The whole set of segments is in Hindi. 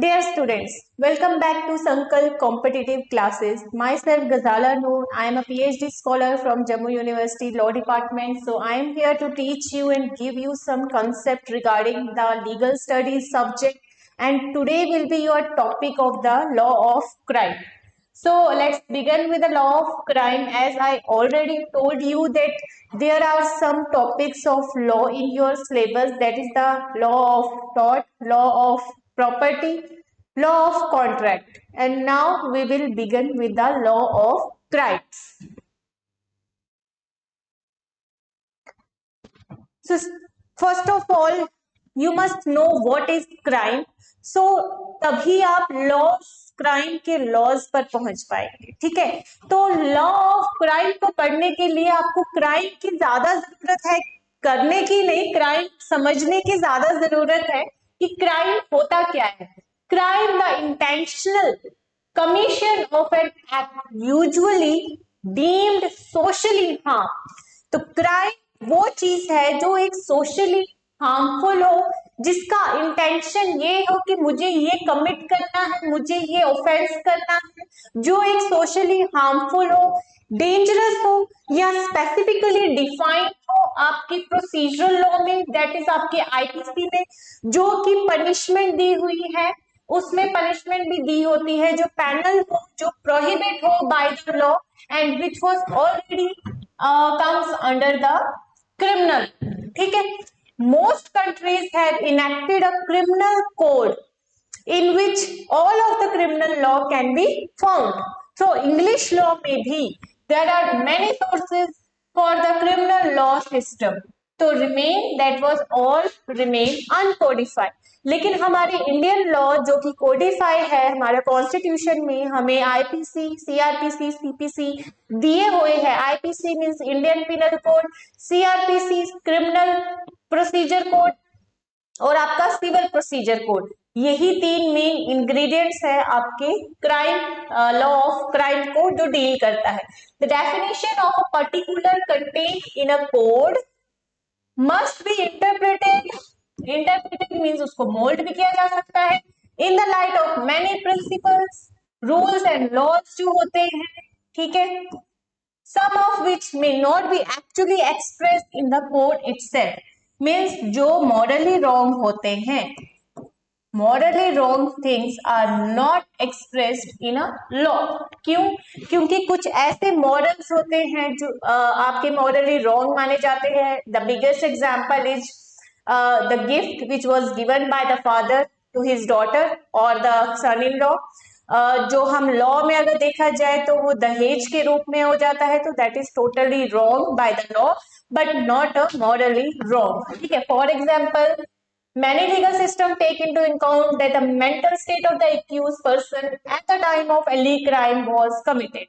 Dear students, welcome back to Sankalp Competitive Classes. Myself Ghazala Noor. I am a PhD scholar from Jammu University Law Department. So I am here to teach you and give you some concept regarding the legal studies subject. And today will be your topic of the law of crime. So let's begin with the law of crime. As I already told you that there are some topics of law in your syllabus, that is the law of tort, law of property, law of contract. And now we will begin with the law of crimes. So first of all, you must know what is crime. So तभी आप लॉ क्राइम के लॉज पर पहुंच पाएंगे, ठीक है। तो लॉ ऑफ क्राइम को पढ़ने के लिए आपको क्राइम की ज्यादा जरूरत है, करने की नहीं, क्राइम समझने की ज्यादा जरूरत है कि क्राइम होता क्या है। Crime the intentional commission of an act usually deemed socially harm. तो क्राइम वो चीज है जो एक सोशली हार्मफुल हो, जिसका इंटेंशन ये हो कि मुझे ये कमिट करना है, मुझे ये ऑफेंस करना है, जो एक सोशली हार्मफुल हो, डेंजरस हो या स्पेसिफिकली डिफाइंड हो आपकी प्रोसीजरल लॉ में, दैट इज आपके आईपीसी में, जो कि पनिशमेंट दी हुई है, उसमें पनिशमेंट भी दी होती है जो पैनल हो, जो प्रोहिबिट हो by the law and which was already comes under the criminal, ठीक है। Most countries have enacted a criminal code in which all of the criminal law can be found. So English law में भी there are many sources for the criminal law system. तो remain that was all remain uncodified. लेकिन हमारे इंडियन लॉ जो कि कोडिफाई है हमारे कॉन्स्टिट्यूशन में, हमें आईपीसी, सीआरपीसी, सीपीसी दिए हुए हैं। IPC means Indian penal code, CrPC criminal procedure code और आपका सिविल प्रोसीजर कोड। यही तीन मेन इंग्रेडिएंट्स है आपके क्राइम लॉ ऑफ क्राइम को जो डील करता है। The definition of a particular content in a code must be interpreted means उसको मोल्ड भी किया जा सकता है in the light of many principles, rules and laws जो होते हैं, ठीक है। Some of which may not be actually expressed in the code itself, means जो मॉरली रॉन्ग होते हैं, morally wrong things are not expressed in a law. क्यों? क्योंकि कुछ ऐसे मॉरल्स होते हैं जो आपके मॉरली रॉन्ग माने जाते हैं। The biggest example is the gift which was given by the father to his daughter और द सन इन लॉ, जो हम लॉ में अगर देखा जाए तो वो दहेज के रूप में हो जाता है, तो that is totally wrong by the law but not a morally wrong, ठीक है। For example, many legal systems take into account that the mental state of the accused person at the time of any crime was committed.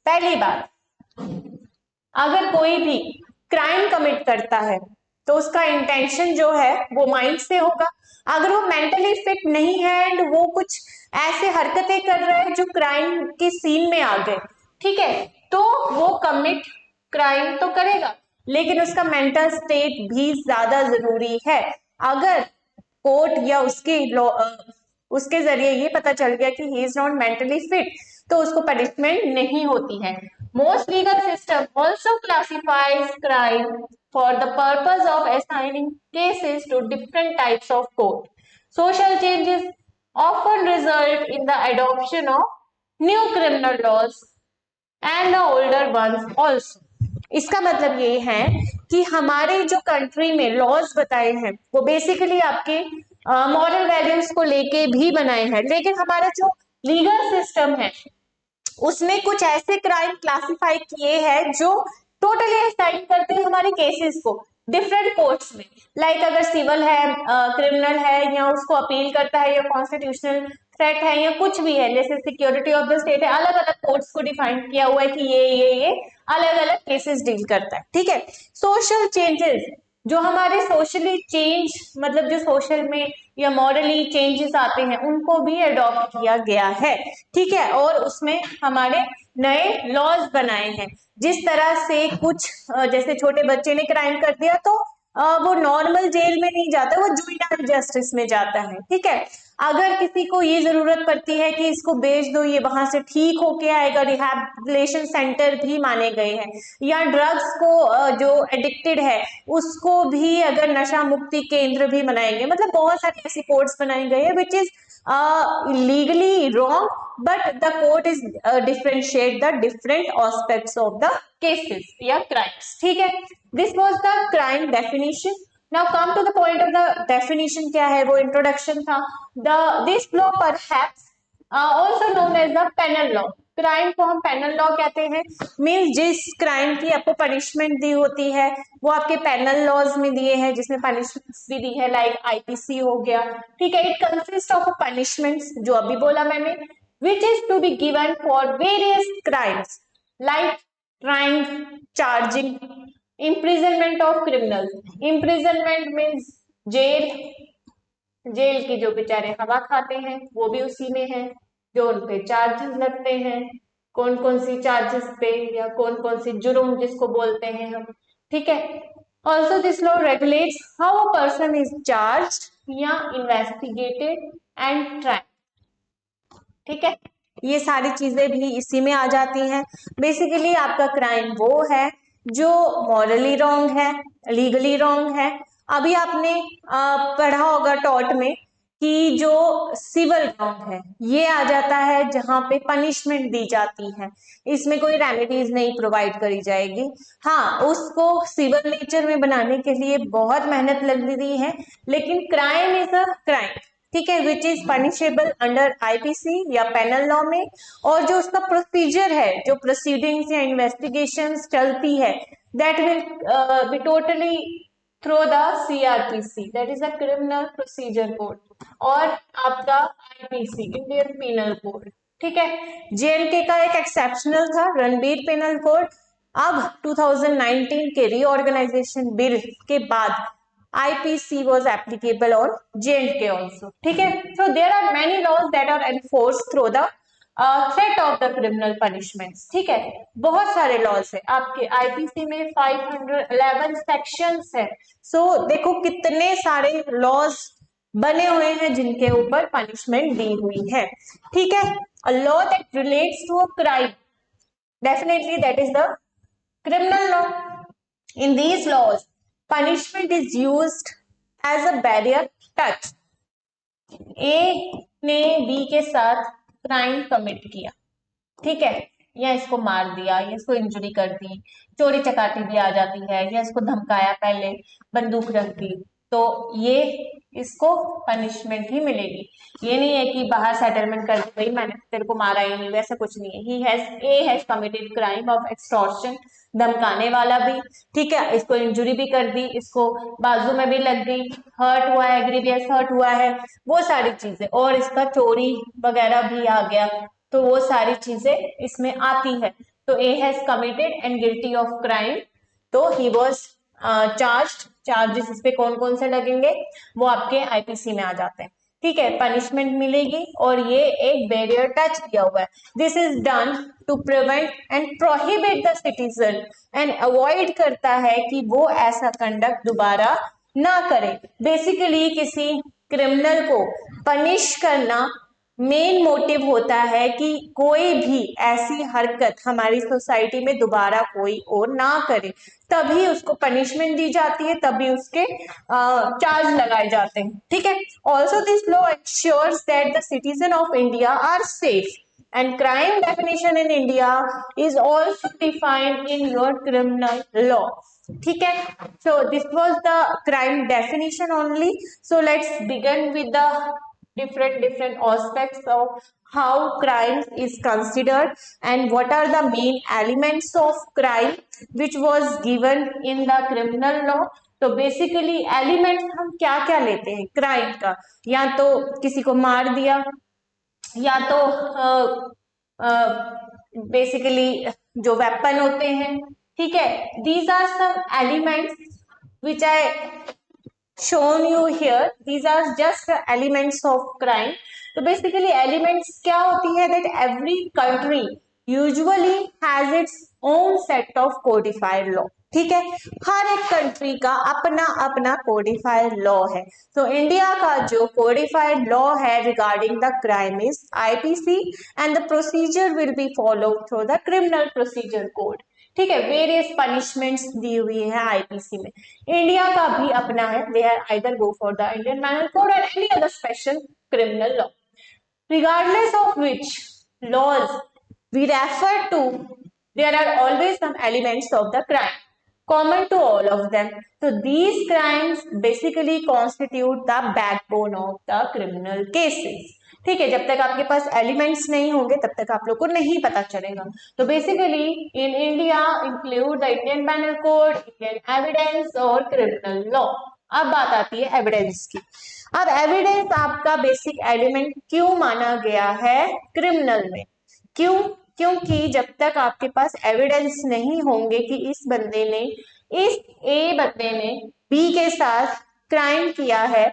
पहली बात, अगर कोई भी क्राइम कमिट करता है तो उसका इंटेंशन जो है वो माइंड से होगा। अगर वो मेंटली फिट नहीं है एंड वो कुछ ऐसे हरकतें कर रहा है जो क्राइम के सीन में आ गए, ठीक है, तो वो कमिट क्राइम तो करेगा, लेकिन उसका मेंटल स्टेट भी ज्यादा जरूरी है। अगर कोर्ट या उसके जरिए ये पता चल गया कि he is not mentally fit, तो उसको पनिशमेंट नहीं होती है। Most legal system also classifies crime for the purpose of assigning cases to different types of court. Social changes often result in the adoption of new criminal laws and the older ones also. इसका मतलब ये है कि हमारे जो कंट्री में लॉज बताए हैं वो बेसिकली आपके मॉरल वैल्यूज को लेके भी बनाए हैं, लेकिन हमारा जो लीगल सिस्टम है उसमें कुछ ऐसे क्राइम क्लासिफाई किए हैं जो टोटली असाइन करते हैं हमारे केसेस को डिफरेंट कोर्ट्स में। लाइक अगर सिविल है, क्रिमिनल है, या उसको अपील करता है, या कॉन्स्टिट्यूशनल थ्रेट है, या कुछ भी है, जैसे सिक्योरिटी ऑफ द स्टेट है, अलग अलग कोर्ट्स को डिफाइन किया हुआ है कि ये अलग अलग केसेस डील करता है, ठीक है। सोशल चेंजेस, जो हमारे सोशली चेंज मतलब जो सोशल में या मॉरली चेंजेस आते हैं उनको भी अडॉप्ट किया गया है, ठीक है, और उसमें हमारे नए लॉज बनाए हैं। जिस तरह से कुछ जैसे छोटे बच्चे ने क्राइम कर दिया तो वो नॉर्मल जेल में नहीं जाता, वो जुवेनाइल जस्टिस में जाता है। ठीक है, अगर किसी को ये जरूरत पड़ती है कि इसको बेच दो, ये वहां से ठीक होके आएगा, रिहैबिलिटेशन सेंटर भी माने गए हैं, या ड्रग्स को जो एडिक्टेड है उसको भी अगर नशा मुक्ति केंद्र भी बनाएंगे, मतलब बहुत सारे ऐसे कोर्ट्स बनाए गए हैं which is legally wrong, but the court is differentiate the different aspects of the cases या क्राइम्स। ठीक है, this was the crime definition. Now come to the point of the definition, क्या है वो इंट्रोडक्शन था। The this law perhaps also known as the penal law, crime को हम पेनल लॉ कहते हैं, मीन्स जिस क्राइम की आपको पनिशमेंट दी होती है वो आपके पेनल लॉज में दिए हैं, जिसमें पनिशमेंट्स भी दी है, लाइक आईपीसी हो गया। ठीक है, इट कंसिस्ट ऑफ पनिशमेंट्स जो अभी बोला मैंने, which is to be given for various crimes like trying, charging, imprisonment of criminal. Imprisonment means jail, jail की जो बेचारे हवा खाते हैं वो भी उसी में है, जो उन पे चार्जेस लगते हैं, कौन कौन सी चार्जेस पे या कौन कौन सी जुर्म जिसको बोलते हैं हम। ठीक है, also this law regulates how a person is charged या इन्वेस्टिगेटेड एंड ट्राइड। ठीक है, ये सारी चीजें भी इसी में आ जाती हैं। बेसिकली आपका क्राइम वो है जो मॉरली रॉन्ग है, लीगली रॉन्ग है। अभी आपने पढ़ा होगा टॉट में कि जो सिविल रॉन्ग है ये आ जाता है जहां पे पनिशमेंट दी जाती है, इसमें कोई रेमेडीज नहीं प्रोवाइड करी जाएगी। हाँ, उसको सिविल नेचर में बनाने के लिए बहुत मेहनत लग रही है, लेकिन क्राइम इज अ क्राइम। ठीक है, which is punishable under IPC या पेनल लॉ में, और जो उसका प्रोसीजर है, जो प्रोसीडिंग्स या इन्वेस्टिगेशन चलती है, that will be totally through the CrPC, that is a criminal procedure code, और आपका आईपीसी इंडियन पिनल कोड। ठीक है, जेएनके का एक एक्सेप्शनल था रणबीर पिनल कोड। अब 2019 के रीऑर्गेनाइजेशन बिल के बाद IPC was applicable on J&K also. ठीक है, so there are many laws that are enforced through the threat of the criminal punishments. ठीक है, बहुत सारे लॉज है आपके IPC में, 511 सेक्शंस है। so, देखो कितने सारे लॉज बने हुए हैं जिनके ऊपर पनिशमेंट दी हुई है। ठीक है, a law that relates to a crime, definitely that is the criminal law. In these laws punishment is used as a barrier touch. ए ने बी के साथ क्राइम कमिट किया, ठीक है, या इसको मार दिया या इसको इंजरी कर दी, चोरी चकाती भी आ जाती है, या इसको धमकाया, पहले बंदूक रख दी, तो ये इसको पनिशमेंट ही मिलेगी। ये नहीं है कि बाहर सेटलमेंट कर दी, भाई मैंने तेरे को मारा ही नहीं, वैसा कुछ नहीं है। A has committed crime of extortion, धमकाने वाला भी, ठीक है, इसको इंजुरी भी कर दी, इसको बाजू में भी लग गई, हर्ट हुआ है, ग्रीवियस हर्ट हुआ है, वो सारी चीजें, और इसका चोरी वगैरह भी आ गया, तो वो सारी चीजें इसमें आती है। तो A has committed and guilty of crime, तो ही वॉज चार्ज्ड। चार्जेस इस पे कौन कौन से लगेंगे वो आपके आईपीसी में आ जाते हैं। ठीक है, पनिशमेंट मिलेगी, और ये एक बैरियर टच दिया हुआ है। This is done to prevent and prohibit the citizen, and avoid करता है कि वो ऐसा कंडक्ट दोबारा ना करे। बेसिकली किसी क्रिमिनल को पनिश करना मेन मोटिव होता है कि कोई भी ऐसी हरकत हमारी सोसाइटी में दोबारा कोई और ना करे, तभी उसको पनिशमेंट दी जाती है, तभी उसके चार्ज लगाए जाते हैं। ठीक है, also this law ensures that the citizen of India are safe, and crime definition in India is also defined in your criminal law. ठीक है, so this was the crime definition only. So let's begin with the different aspects of how crime is considered and what are the main elements of crime which was given in the criminal law. तो बेसिकली एलिमेंट्स हम क्या क्या लेते हैं क्राइम का, या तो किसी को मार दिया, या तो बेसिकली जो वेपन होते हैं। ठीक है, these are some elements which I shown you here. These are just the elements of crime. तो बेसिकली एलिमेंट्स क्या होती है, that every country usually has its own set of codified law. ठीक है, हर एक कंट्री का अपना अपना कोडिफाइड लॉ है। तो इंडिया का जो कोडिफाइड लॉ है regarding the crime is IPC and the procedure will be follow through the criminal procedure code. ठीक है, वेरियस पनिशमेंट्स दी हुई है आईपीसी में। इंडिया का भी अपना है, they are either go for the Indian penal code और any other special criminal law, regardless of which laws we refer to, there are always some elements of the crime common to all of them. So these crimes basically constitute the backbone of the criminal cases. ठीक है, जब तक आपके पास एलिमेंट्स नहीं होंगे तब तक आप लोग को नहीं पता चलेगा। तो basically in India include the Indian penal code, Indian evidence और क्रिमिनल लॉ। अब बात आती है एविडेंस की। अब एविडेंस आपका बेसिक एलिमेंट क्यों माना गया है क्रिमिनल में? क्यों? क्योंकि जब तक आपके पास एविडेंस नहीं होंगे कि इस ए बंदे ने बी के साथ क्राइम किया है,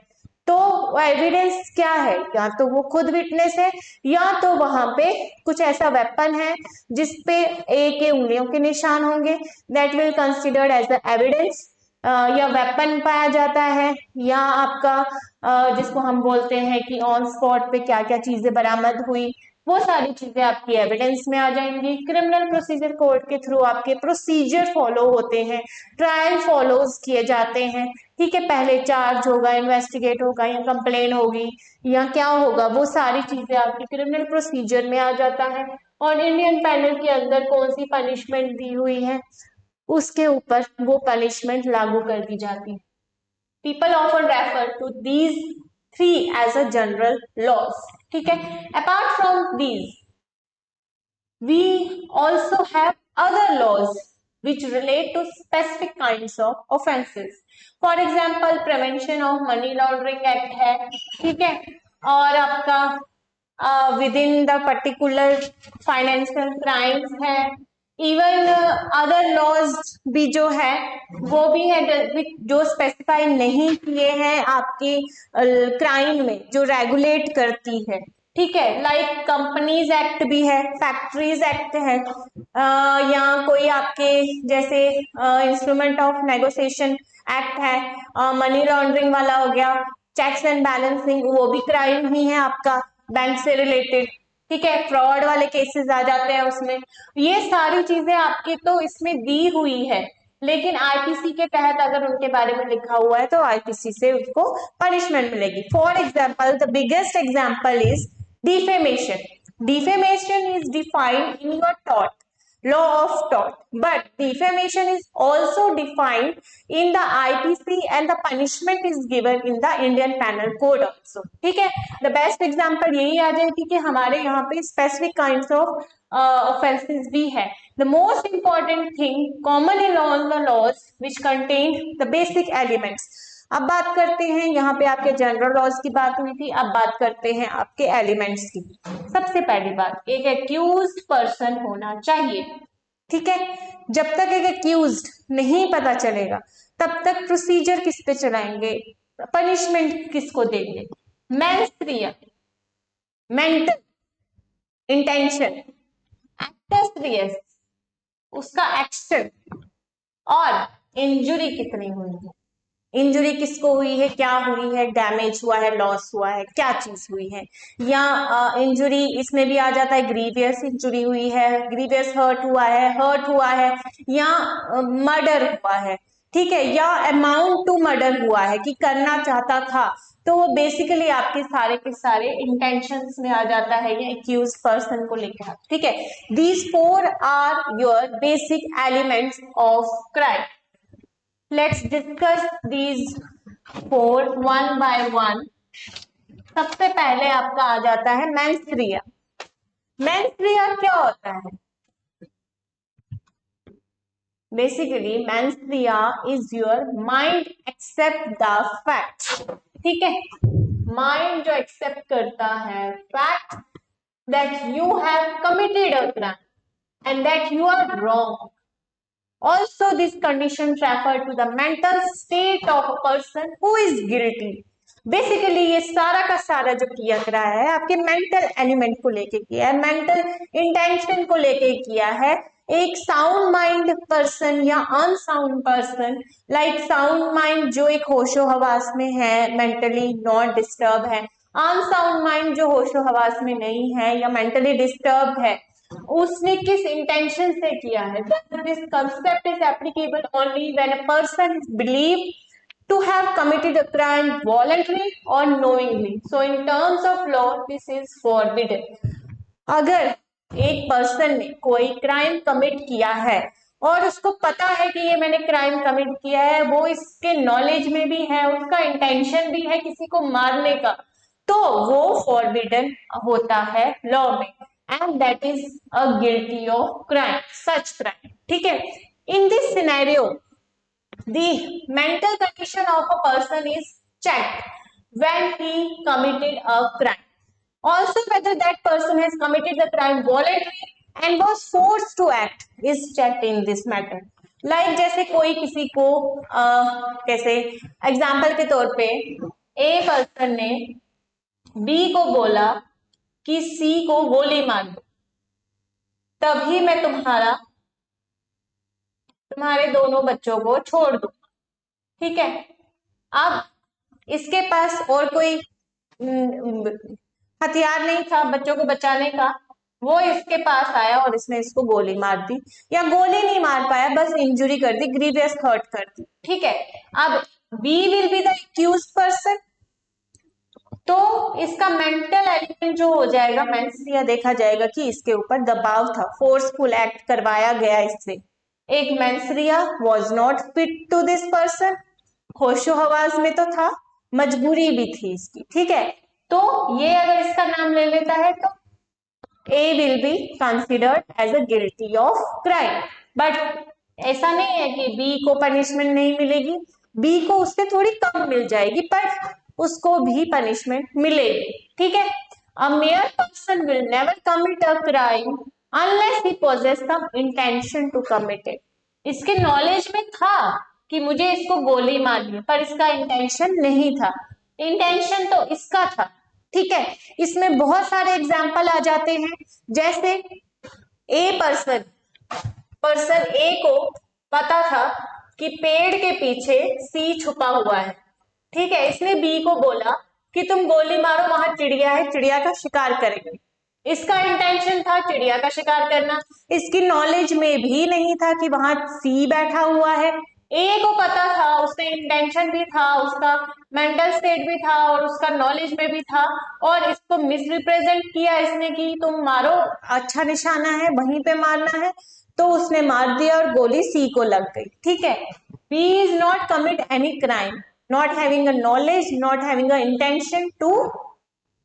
तो एविडेंस क्या है? या तो वो खुद विटनेस है या तो वहां पे कुछ ऐसा वेपन है जिसपे ए के उंगलियों के निशान होंगे, that will considered as the evidence. या वेपन पाया जाता है, या आपका जिसको हम बोलते हैं कि ऑन स्पॉट पे क्या क्या चीजें बरामद हुई, वो सारी चीजें आपकी एविडेंस में आ जाएंगी। क्रिमिनल प्रोसीजर कोड के थ्रू आपके प्रोसीजर फॉलो होते हैं, ट्रायल फॉलोज किए जाते हैं। ठीक है, पहले चार्ज होगा, इन्वेस्टिगेट होगा या कंप्लेन होगी या क्या होगा, वो सारी चीजें आपके क्रिमिनल प्रोसीजर में आ जाता है। और इंडियन पैनल के अंदर कौन सी पनिशमेंट दी हुई है उसके ऊपर वो पनिशमेंट लागू कर दी जाती है। People often refer to these three as a general laws. ठीक है, apart from these we also have other laws which relate to specific kinds of offenses. For example, prevention of money laundering act है, ठीक है, और आपका within the particular financial crimes है। इवन अदर लॉज भी जो है वो भी है जो स्पेसिफाई नहीं किए हैं आपके क्राइम में, जो रेगुलेट करती है। ठीक है, लाइक कंपनीज एक्ट भी है, फैक्ट्रीज एक्ट है, या कोई आपके जैसे इंस्ट्रूमेंट ऑफ नेगोशिएशन एक्ट है, मनी लॉन्ड्रिंग वाला हो गया, चेक्स एंड बैलेंसिंग वो भी क्राइम ही है आपका, बैंक से रिलेटेड। ठीक है, फ्रॉड वाले केसेस आ जाते हैं उसमें। ये सारी चीजें आपके तो इसमें दी हुई है, लेकिन आईपीसी के तहत अगर उनके बारे में लिखा हुआ है तो आईपीसी से उसको पनिशमेंट मिलेगी। For example, the biggest example is defamation. Defamation is defined in your taught law of tort, but defamation is also defined in the IPC and the punishment is given in the Indian Penal Code also. ठीक है, the best example यही आ जाएगी कि हमारे यहाँ पे specific kinds of offenses भी है। The most important thing common in all the laws which contain the basic elements. अब बात करते हैं, यहाँ पे आपके जनरल लॉज की बात हुई थी, अब बात करते हैं आपके एलिमेंट्स की। सबसे पहली बात, एक एक्यूज्ड पर्सन होना चाहिए। ठीक है, जब तक एक एक्यूज्ड नहीं पता चलेगा तब तक प्रोसीजर किस पे चलाएंगे, पनिशमेंट किसको देंगे? Mens rea, mental intention, actus reus, उसका एक्शन, और इंजुरी कितनी हुई है, इंजुरी किसको हुई है, क्या हुई है, डैमेज हुआ है, लॉस हुआ है, क्या चीज हुई है, या इंजुरी इसमें भी आ जाता है, ग्रीवियस इंजुरी हुई है, ग्रीवियस हर्ट हुआ है, या मर्डर हुआ है। ठीक है, या अमाउंट टू मर्डर हुआ है कि करना चाहता था, तो वो बेसिकली आपके सारे के सारे इंटेंशंस में आ जाता है, ये एक्यूज पर्सन को लेकर। ठीक है, these four are your basic elements of crime. Let's discuss these four one by one. सबसे पहले आपका आ जाता है मेंस्ट्रिया। मेंस्ट्रिया क्या होता है? Basically mens rea is your mind accept the fact. ठीक है, माइंड जो एक्सेप्ट करता है fact that you have committed a crime and that you are wrong. Also, this condition refer to the mental state of a person who is guilty. Basically, ये सारा का सारा जो किया करा है आपके मेंटल एलिमेंट को लेके किया है, मेंटल इंटेंशन को लेके किया है, एक साउंड माइंड पर्सन या unsound person, like sound mind जो एक होशो हवास में है, मेंटली नॉट डिस्टर्ब है, अनसाउंड माइंड जो होशो हवास में नहीं है या मेंटली डिस्टर्ब है, उसने किस इंटेंशन से किया है। This concept is applicable only when a person is believe to have committed a crime voluntarily or knowingly. So in terms of law, this is forbidden. अगर एक पर्सन ने कोई क्राइम कमिट किया है और उसको पता है कि ये मैंने क्राइम कमिट किया है, वो इसके नॉलेज में भी है, उसका इंटेंशन भी है किसी को मारने का, तो वो फॉरबिडन होता है लॉ में, and that is a guilty of crime, such crime. ठीक है, in this scenario the mental condition of a person is checked when he committed a crime. Also, whether that person has committed the crime voluntarily and was forced to act is checked in this matter. Like जैसे कोई किसी को कैसे एग्जाम्पल के तौर पे ए पर्सन ने बी को बोला कि सी को गोली मार दो, तभी मैं तुम्हारे दोनों बच्चों को छोड़ दूं। ठीक है, अब इसके पास और कोई हथियार नहीं था बच्चों को बचाने का, वो इसके पास आया और इसने इसको गोली मार दी, या गोली नहीं मार पाया, बस इंजुरी कर दी, ग्रीवियस हर्ट कर दी। ठीक है, अब B will be the accused person, तो इसका मेंटल एलिमेंट जो हो जाएगा, मेंसरिया देखा जाएगा कि इसके ऊपर दबाव था, फोर्सफुल एक्ट करवाया गया इससे। एक mens rea was not fit to this person, होशो हवास में तो था, मजबूरी भी थी इसकी। ठीक है, तो ये अगर इसका नाम ले लेता है तो A will be considered as a guilty of crime. But ऐसा नहीं है कि बी को पनिशमेंट नहीं मिलेगी, बी को उससे थोड़ी कम मिल जाएगी, पर उसको भी पनिशमेंट मिलेगी। ठीक है, a mere person will never commit a crime unless he possess some intention to commit it. इसके नॉलेज में था कि मुझे इसको गोली मारनी है, पर इसका इंटेंशन नहीं था, इंटेंशन तो इसका था। ठीक है, इसमें बहुत सारे एग्जाम्पल आ जाते हैं, जैसे ए पर्सन ए को पता था कि पेड़ के पीछे सी छुपा हुआ है। ठीक है, इसने बी को बोला कि तुम गोली मारो, वहां चिड़िया है, चिड़िया का शिकार करेंगे। इसका इंटेंशन था चिड़िया का शिकार करना, इसकी नॉलेज में भी नहीं था कि वहां सी बैठा हुआ है। ए को पता था, उसका इंटेंशन भी था, उसका मेंटल स्टेट भी था और उसका नॉलेज में भी था, और इसको मिसरिप्रेजेंट किया इसने कि तुम मारो, अच्छा निशाना है, वहीं पे मारना है, तो उसने मार दिया और गोली सी को लग गई। ठीक है, B is not commit any crime, not having a knowledge, not having a intention to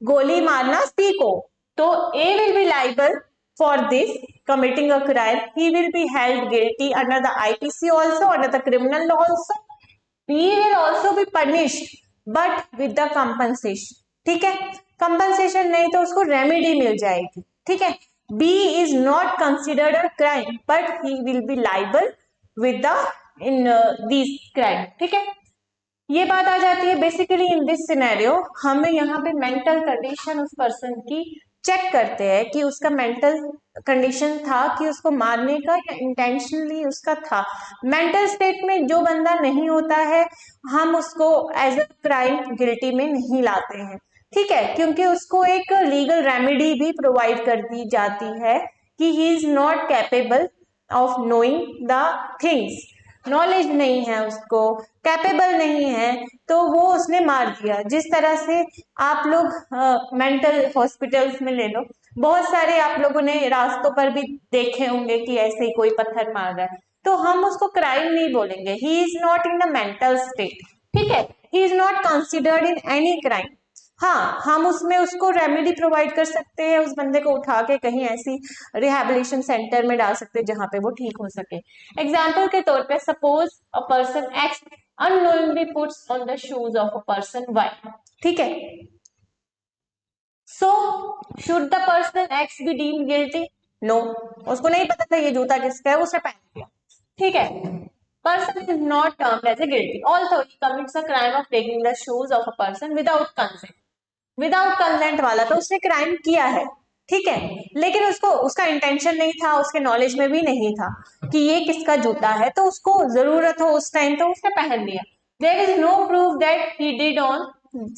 गोली मारना सी को, तो A will be liable for this committing a crime. He will be held guilty under the IPC also, under the criminal law also. B will also be punished but with the compensation. ठीक है, compensation नहीं तो उसको remedy मिल जाएगी। ठीक है, B is not considered a crime but he will be liable with the in these crime। ठीक है, ये बात आ जाती है बेसिकली इन दिस सिनेरियो, हमें यहाँ पे मेंटल कंडीशन उस पर्सन की चेक करते हैं कि उसका मेंटल कंडीशन था कि उसको मारने का या इंटेंशनली उसका था। मेंटल स्टेट में जो बंदा नहीं होता है, हम उसको एज अ क्राइम गिल्टी में नहीं लाते हैं। ठीक है, क्योंकि उसको एक लीगल रेमेडी भी प्रोवाइड कर दी जाती है कि he is not capable of knowing the things, knowledge नहीं है उसको, कैपेबल नहीं है, तो वो उसने मार दिया। जिस तरह से आप लोग मेंटल हॉस्पिटल्स में ले लो, बहुत सारे आप लोगों ने रास्तों पर भी देखे होंगे कि ऐसे ही कोई पत्थर मार रहा है, तो हम उसको क्राइम नहीं बोलेंगे, ही is not in the mental state. ठीक है, ही is not considered in any crime. हाँ, हम उसमें उसको रेमेडी प्रोवाइड कर सकते हैं, उस बंदे को उठा के कहीं ऐसी रिहैबिलिटेशन सेंटर में डाल सकते हैं जहां पे वो ठीक हो सके। एग्जाम्पल के तौर पे suppose a person x unknowingly puts on the shoes of a person Y। ठीक है, so should the person X be deemed guilty? No, उसको नहीं पता था ये जूता किसका है, उसने पहन लिया। ठीक है, person is not termed as a guilty although he commits a crime of taking the shoes of a person without consent। Without consent वाला तो उसने क्राइम किया है। ठीक है, लेकिन उसको उसका इंटेंशन नहीं था, उसके नॉलेज में भी नहीं था कि ये किसका जूता है, तो उसको जरूरत हो उस टाइम तो उसने पहन लिया। There is no proof that he did on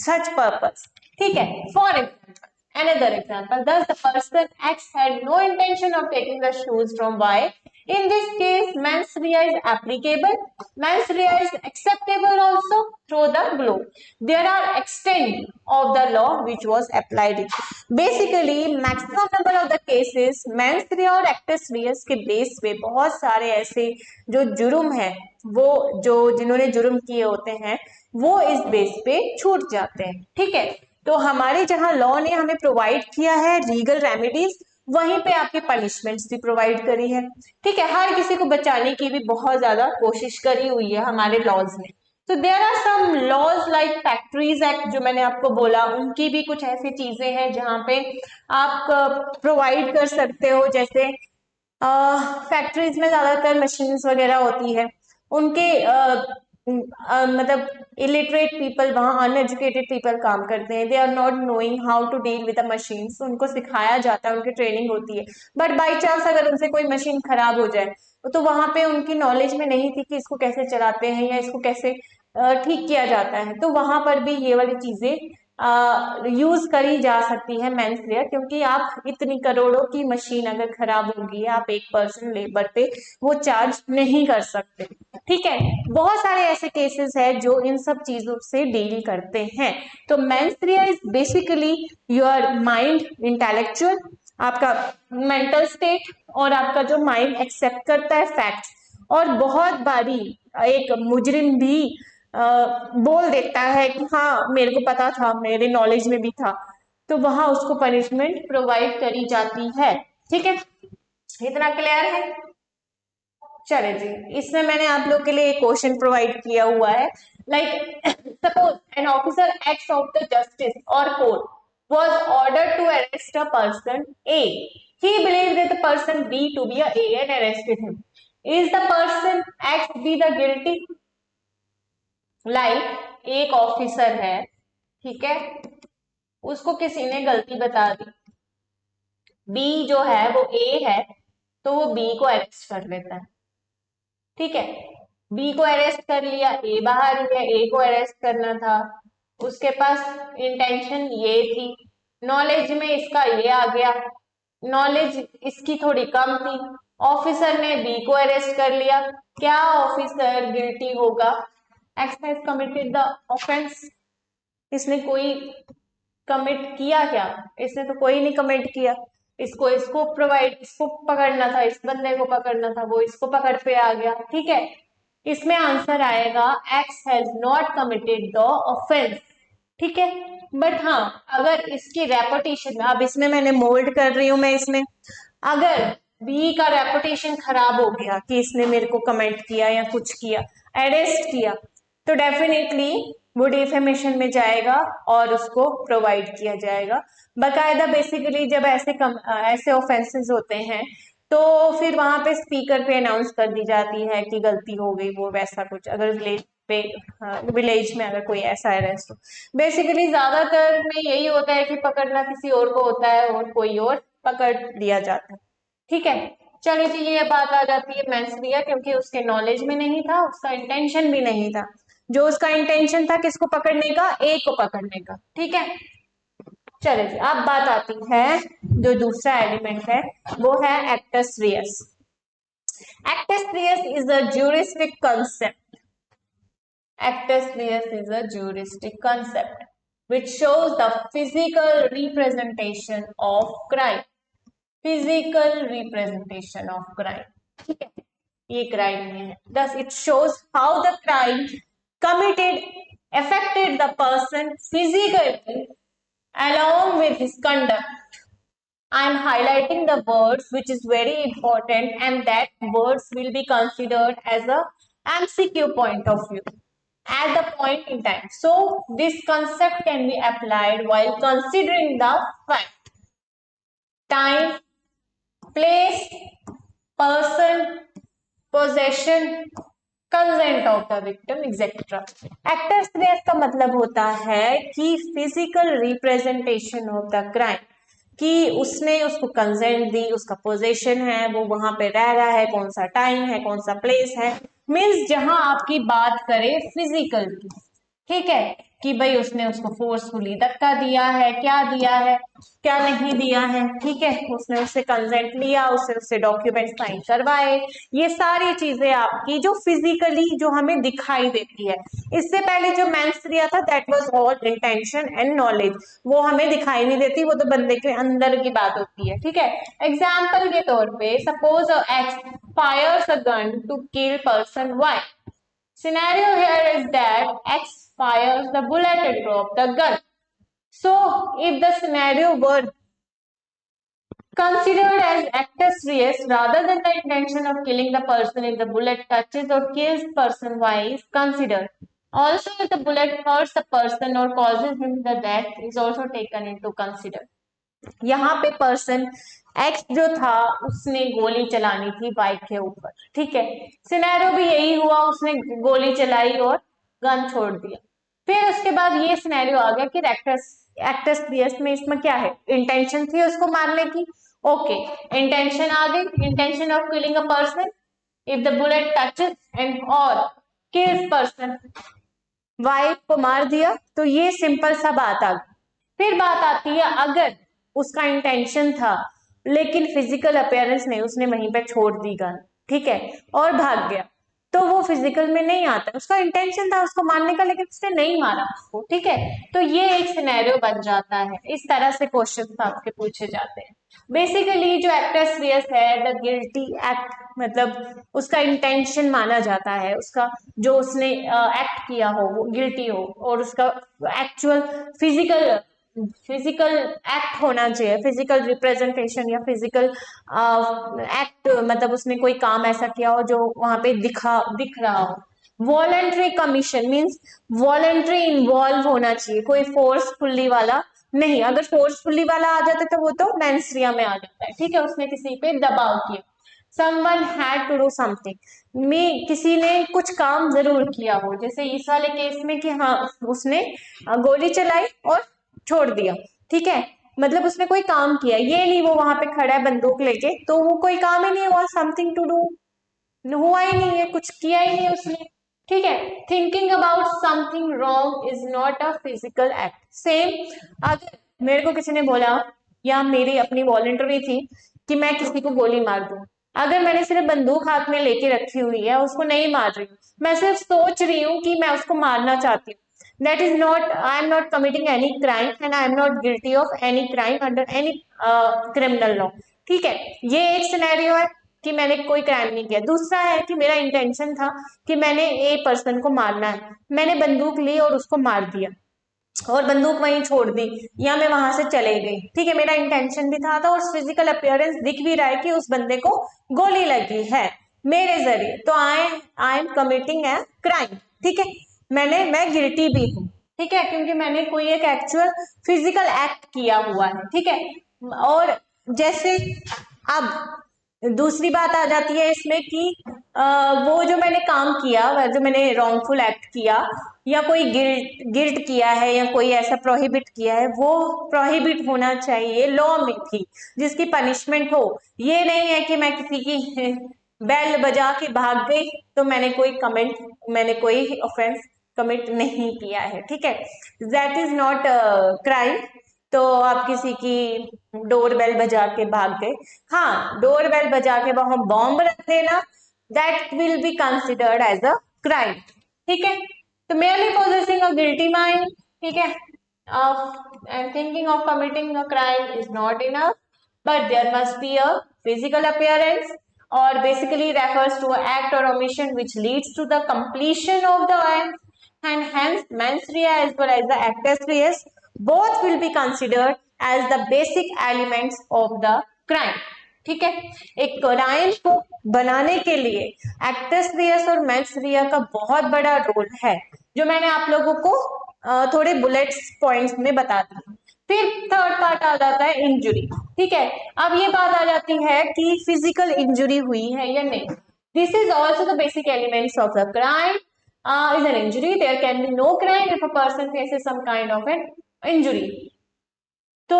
such purpose. ठीक है, for example, another example, thus the person X had no intention of taking the shoes from Y. In this case, mens rea is applicable. Mens rea is acceptable also through the globe. There are extent of the law which was applied. Basically, maximum number of the cases mens rea और actus reus के बेस पे बहुत सारे ऐसे जो जुर्म है, वो जो जिन्होंने जुर्म किए होते हैं वो इस बेस पे छूट जाते हैं। ठीक है, तो हमारे जहां लॉ ने हमें प्रोवाइड किया है लीगल रेमेडीज, वहीं पे आपके पनिशमेंट्स भी प्रोवाइड करी है। ठीक है, हर किसी को बचाने की भी बहुत ज्यादा कोशिश करी हुई है हमारे लॉज ने। तो there are some laws like factories act, जो मैंने आपको बोला, उनकी भी कुछ ऐसी चीजें हैं जहां पे आप प्रोवाइड कर सकते हो। जैसे फैक्ट्रीज में ज्यादातर मशीन्स वगैरह होती है, उनके मतलब इलिटरेट पीपल, वहाँ अनएजुकेटेड पीपल काम करते हैं, they are not knowing how to deal with the machines, उनको सिखाया जाता है, उनकी ट्रेनिंग होती है, बट बाई चांस अगर उनसे कोई मशीन खराब हो जाए तो वहां पे उनकी नॉलेज में नहीं थी कि इसको कैसे चलाते हैं या इसको कैसे ठीक किया जाता है, तो वहां पर भी ये वाली चीजें यूज करी जा सकती है मेंस वेयर, क्योंकि आप इतनी करोड़ों की मशीन अगर खराब होगी, आप एक पर्सन लेबर पे वो चार्ज नहीं कर सकते। ठीक है, बहुत सारे ऐसे केसेस है जो इन सब चीजों से डील करते हैं। तो men's wear is basically your mind, intellectual, आपका मेंटल स्टेट और आपका जो माइंड एक्सेप्ट करता है फैक्ट्स। और बहुत बारी एक मुजरिम भी बोल देता है कि हाँ मेरे को पता था, मेरे नॉलेज में भी था, तो वहां उसको पनिशमेंट प्रोवाइड करी जाती है। ठीक है, इतना क्लियर है? चले जी, इसमें मैंने आप लोग के लिए एक क्वेश्चन प्रोवाइड किया हुआ है, like suppose an officer acts of the justice और court was ordered to arrest a person A. He believed that the person B to be a and arrested him. Is the person X be the guilty? Like एक ऑफिसर है, ठीक है, उसको किसी ने गलती बता दी, बी जो है वो ए है, तो वो बी को अरेस्ट कर लेता है। ठीक है, बी को अरेस्ट कर लिया, ए बाहर ही है, ए को अरेस्ट करना था, उसके पास इंटेंशन ये थी, नॉलेज में इसका ये आ गया, नॉलेज इसकी थोड़ी कम थी, ऑफिसर ने बी को अरेस्ट कर लिया, क्या ऑफिसर गिल्टी होगा? X has committed the offence. इसने कोई कमिट किया क्या? इसने तो कोई नहीं कमिट किया, इसको प्रोवाइड, इसको पकड़ना था, इस बंदे को पकड़ना था, वो इसको पकड़ पे आ गया। ठीक है, इसमें आंसर आएगा x has not committed the offence. ठीक है, बट हाँ अगर इसकी रेपुटेशन, अब इसमें मैंने मोल्ड कर रही हूं मैं इसमें, अगर बी का रेपुटेशन खराब हो गया कि इसने मेरे को कमेंट किया या कुछ किया, अरेस्ट किया, तो डेफिनेटली वो डिफेमेशन में जाएगा और उसको प्रोवाइड किया जाएगा बकायदा। बेसिकली जब ऐसे ऑफेंसेस होते हैं तो फिर वहां पे स्पीकर पे अनाउंस कर दी जाती है कि गलती हो गई, वो वैसा कुछ, अगर विलेज पे, विलेज में अगर कोई ऐसा अरेस्ट हो। बेसिकली ज्यादातर में यही होता है कि पकड़ना किसी और को होता है और कोई और पकड़ लिया जाता है। ठीक है, चलिए जी, ये बात आ जाती है मेंस वेयर, क्योंकि उसके नॉलेज में नहीं था, उसका इंटेंशन भी नहीं था, जो उसका इंटेंशन था किसको पकड़ने का, ए को पकड़ने का। ठीक है, चले जी, अब बात आती है जो दूसरा एलिमेंट है, वो है actus reus. Actus reus is a juristic concept. Actus reus is a juristic concept which shows the physical representation of crime. Physical representation of crime. ठीक है, ये क्राइम है, thus it shows how the crime committed affected the person physically along with his conduct. I am highlighting the words which is very important, and that words will be considered as a MCQ point of view at the point in time. So this concept can be applied while considering the fact, time, place, person, possession, consent of the victim etcetera. Actus reus का मतलब होता है कि physical representation of the crime, कि उसने उसको कंसेंट दी, उसका पोजीशन है, वो वहां पे रह रहा है, कौन सा टाइम है, कौन सा प्लेस है, मीन्स जहां आपकी बात करे फिजिकल की, ठीक है, कि भाई उसने उसको फोर्सफुली धक्का दिया है, क्या नहीं दिया है, ठीक है, उसने उससे कंसेंट लिया, उससे उससे डॉक्यूमेंट साइन करवाए, ये सारी चीजें आपकी जो फिजिकली जो हमें दिखाई देती है। इससे पहले जो मेंस दिया था that was all intention and knowledge, वो हमें दिखाई नहीं देती, वो तो बंदे के अंदर की बात होती है, ठीक है। एग्जाम्पल के तौर पे suppose X fires a gun to kill person Y, scenario here is that X fires the bullet and drop the gun. So, if the scenario were considered as actus reus rather than the intention of killing the person, if the bullet touches or kills person Y is considered. Also, if the bullet hurts the person or causes him the death is also taken into consider. यहाँ पे पर्सन एक्स जो था उसने गोली चलानी थी बाइक के ऊपर, ठीक है, सिनेरियो भी यही हुआ, उसने गोली चलाई और गन छोड़ दिया। फिर उसके बाद ये सिनेरियो आ गया कि एक्टस रियस में इसमें क्या है, इंटेंशन थी उसको मारने की, ओके, इंटेंशन आ गई, intention of killing a person if the bullet touches and और किल्स पर्सन, वाइफ को मार दिया, तो ये सिंपल सा बात आ गई। फिर बात आती है अगर उसका इंटेंशन था लेकिन फिजिकल अपीयरेंस नहीं, उसने वहीं पे छोड़ दी गन, ठीक है, और भाग गया, तो वो फिजिकल में नहीं आता, उसका इंटेंशन था उसको मारने का लेकिन उसने नहीं मारा उसको, ठीक है, तो ये एक सिनेरियो बन जाता है। इस तरह से क्वेश्चन आपके पूछे जाते हैं। बेसिकली जो एक्टस रियस है द गिल्टी एक्ट, मतलब उसका इंटेंशन माना जाता है, उसका जो उसने एक्ट किया हो वो गिल्टी हो, और उसका एक्चुअल फिजिकल फिजिकल एक्ट होना चाहिए, फिजिकल रिप्रेजेंटेशन या फिजिकल एक्ट, मतलब उसने कोई काम ऐसा किया हो जो वहां पे दिख रहा हो। Voluntary commission means voluntary involve होना चाहिए, कोई फोर्सफुली वाला नहीं, अगर फोर्सफुली वाला आ जाता तो वो तो मेंस्ट्रिया में आ जाता है, ठीक है, उसने किसी पे दबाव किया। Someone had to do something में किसी ने कुछ काम जरूर किया हो, जैसे इस वाले केस में कि हाँ उसने गोली चलाई और छोड़ दिया, ठीक है, मतलब उसने कोई काम किया, ये नहीं वो वहां पे खड़ा है बंदूक लेके, तो वो कोई काम ही नहीं हुआ, समथिंग टू डू हुआ ही नहीं है, कुछ किया ही नहीं उसने, ठीक है। Thinking about something wrong is not a physical act. Same अगर मेरे को किसी ने बोला या मेरी अपनी वॉलंटरी थी कि मैं किसी को गोली मार दूं, अगर मैंने सिर्फ बंदूक हाथ में लेके रखी हुई है, उसको नहीं मार रही हूँ, मैं सिर्फ सोच रही हूँ कि मैं उसको मारना चाहती हूँ, that is not, I am not committing any crime and I am not guilty of any crime under any criminal law, ठीक है, ये एक सिनेरियो है कि मैंने कोई क्राइम नहीं किया। दूसरा है कि मेरा इंटेंशन था कि मैंने ए पर्सन को मारना है, मैंने बंदूक ली और उसको मार दिया और बंदूक वहीं छोड़ दी या मैं वहां से चले गई, ठीक है, मेरा इंटेंशन भी था और फिजिकल अपीयरेंस दिख भी रहा है कि उस बंदे को गोली लगी है मेरे जरिए, तो I am committing a crime, ठीक है, मैं गिल्टी भी हूँ, ठीक है, क्योंकि मैंने कोई एक एक्चुअल फिजिकल एक्ट किया हुआ है, ठीक है। और जैसे अब दूसरी बात आ जाती है इसमें कि वो जो मैंने काम किया, जो मैंने रॉन्गफुल एक्ट किया या कोई गिल्ट किया है या कोई ऐसा प्रोहिबिट किया है, वो प्रोहिबिट होना चाहिए लॉ में थी जिसकी पनिशमेंट हो, ये नहीं है कि मैं किसी की बेल बजा के भाग गई तो मैंने कोई ऑफेंस कमिट नहीं किया है, ठीक है, दैट इज नॉट क्राइम। तो आप किसी की डोर बेल बजा के भाग गए, हाँ डोर बेल बजा के वहां बॉम्ब रख देना, that will be considered as a crime, ठीक है। तो merely possessing a guilty mind, ठीक है, and thinking of committing a crime is not enough, but there must be a physical appearance, or basically refers to an act or omission which leads to the completion of the act, and hence mens rea as well as the actus reus both will be considered as the basic elements of the crime, ठीक है। एक क्राइम को बनाने के लिए एक्टस रियस और मेंस रिया का बहुत बड़ा रोल है, जो मैंने आप लोगों को थोड़े बुलेट्स पॉइंट्स में बता दी। फिर थर्ड पार्ट आ जाता है इंजुरी, ठीक है। अब ये बात आ जाती है कि फिजिकल इंजुरी हुई है या नहीं। This is also the basic elements of the crime is an injury, there can be no crime if a person faces some kind of an injury. तो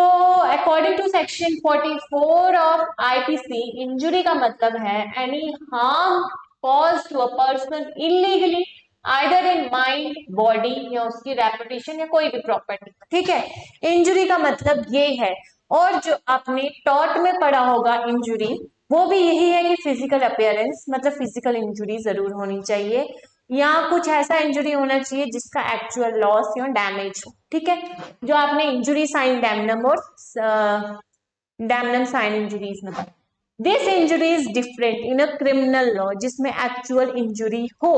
according to section 44 of IPC, injury का मतलब है any harm cause to a person illegally either in mind, body या उसकी रेपुटेशन या कोई भी प्रॉपर्टी। ठीक है, इंजुरी का मतलब ये है। और जो आपने टॉट में पढ़ा होगा इंजुरी, वो भी यही है कि फिजिकल अपीयरेंस, मतलब फिजिकल इंजुरी जरूर होनी चाहिए या कुछ ऐसा इंजुरी होना चाहिए जिसका एक्चुअल लॉस या डैमेज हो। ठीक है, जो आपने इंजुरी साइन डैमनम और डैमनम साइन इंजुरीज में पढ़ा। This injury is different in a criminal law, जिसमें एक्चुअल इंजुरी हो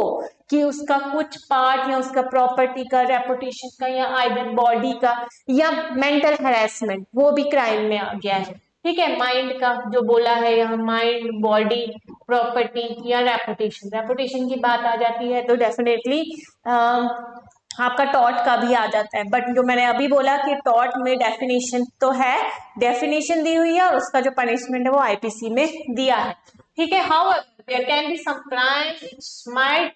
कि उसका कुछ पार्ट या उसका प्रॉपर्टी का, रेपुटेशन का या आइदर बॉडी का या मेंटल हैरेसमेंट, वो भी क्राइम में आ गया है। ठीक है, माइंड का जो बोला है यहाँ, माइंड, बॉडी, प्रॉपर्टी या रेपुटेशन, रेपुटेशन की बात आ जाती है तो डेफिनेटली आपका टॉट का भी आ जाता है। बट जो मैंने अभी बोला कि टॉट में डेफिनेशन तो है, डेफिनेशन दी हुई है और उसका जो पनिशमेंट है वो आईपीसी में दिया है। ठीक है, how there can be some crimes which might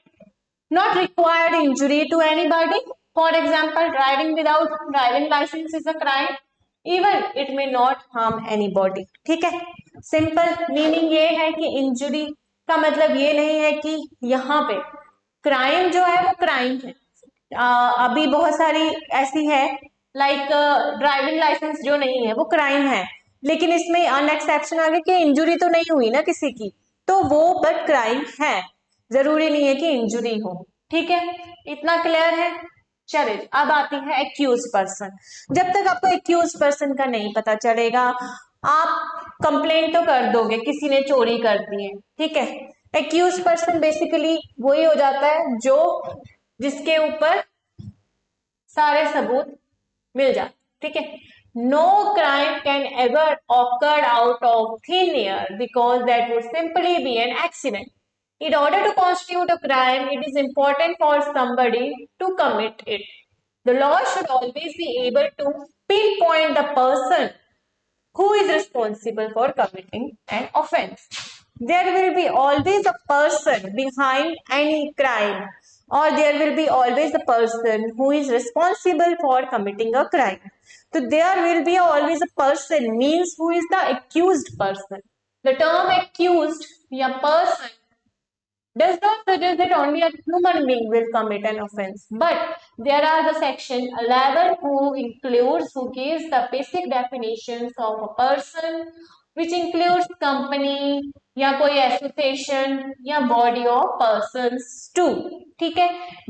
not required injury to anybody. For example, driving without driving license is a crime. Even it may not harm anybody. ठीक है, सिंपल मीनिंग ये है कि इंजुरी का मतलब ये नहीं है कि यहाँ पे क्राइम जो है वो क्राइम है। अभी बहुत सारी ऐसी है लाइक ड्राइविंग लाइसेंस जो नहीं है वो क्राइम है, लेकिन इसमें अन एक्सेप्शन आ गया कि इंजुरी तो नहीं हुई ना किसी की, तो वो बट क्राइम है, जरूरी नहीं है कि इंजुरी हो। ठीक है, इतना क्लियर है। चलिए अब आती है एक्यूज पर्सन। जब तक आपको एक्यूज पर्सन का नहीं पता चलेगा, आप कंप्लेंट तो कर दोगे किसी ने चोरी कर दी है। ठीक है, एक्यूज पर्सन बेसिकली वही हो जाता है जो जिसके ऊपर सारे सबूत मिल जाते। ठीक है, no crime can ever occur out of thin air because that would simply be an accident. In order to constitute a crime, it is important for somebody to commit it. The law should always be able to pinpoint the person who is responsible for committing an offense. There will be always a person behind any crime, or there will be always a person who is responsible for committing a crime. So there will be always a person means who is the accused person. The term accused या person does not suggest that only a human being will commit an offense, but there are the section 11 who gives the basic definitions of a person, which includes company या कोई association या body of persons too. ठीक है,